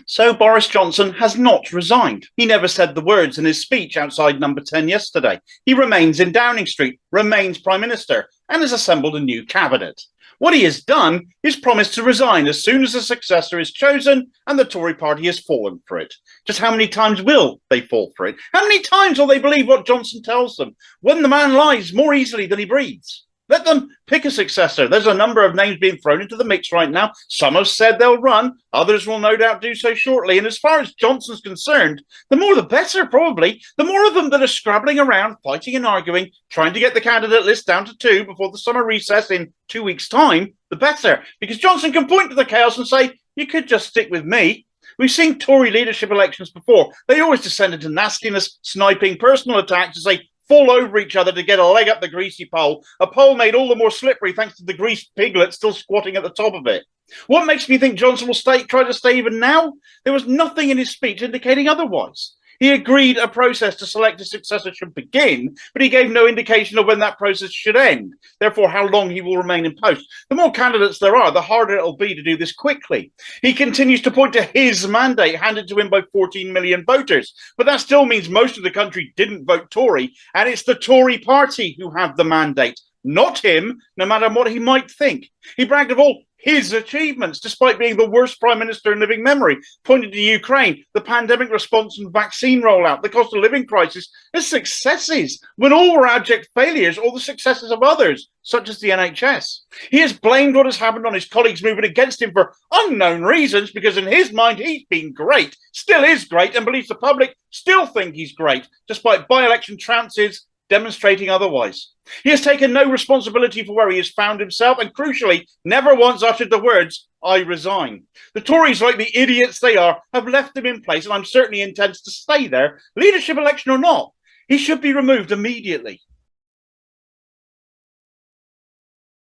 So Boris Johnson has not resigned. He never said the words in his speech outside Number 10 yesterday. He remains in Downing Street, remains Prime Minister, and has assembled a new cabinet. What he has done is promised to resign as soon as a successor is chosen and the Tory Party has fallen for it. Just how many times will they fall for it? How many times will they believe what Johnson tells them? When the man lies more easily than he breathes. Let them pick a successor. There's a number of names being thrown into the mix right now. Some have said they'll run. Others will no doubt do so shortly. And as far as Johnson's concerned, the more the better, probably. The more of them that are scrabbling around, fighting and arguing, trying to get the candidate list down to 2 before the summer recess in 2 weeks' time, the better. Because Johnson can point to the chaos and say, you could just stick with me. We've seen Tory leadership elections before. They always descend into nastiness, sniping, personal attacks as they fall over each other to get a leg up the greasy pole, a pole made all the more slippery thanks to the greased piglet still squatting at the top of it. What makes me think Johnson will try to stay even now? There was nothing in his speech indicating otherwise. He agreed a process to select a successor should begin, but he gave no indication of when that process should end, therefore how long he will remain in post. The more candidates there are, the harder it'll be to do this quickly. He continues to point to his mandate handed to him by 14 million voters, but that still means most of the country didn't vote Tory, and it's the Tory Party who have the mandate, not him, no matter what he might think. He bragged of all his achievements, despite being the worst prime minister in living memory, pointed to Ukraine, the pandemic response and vaccine rollout, the cost of living crisis, as successes, when all were abject failures or the successes of others, such as the NHS. He has blamed what has happened on his colleagues moving against him for unknown reasons, because in his mind he's been great, still is great, and believes the public still think he's great, despite by-election trances demonstrating otherwise. He has taken no responsibility for where he has found himself and, crucially, never once uttered the words, I resign. The Tories, like the idiots they are, have left him in place, and I'm certain he intends to stay there, leadership election or not. He should be removed immediately.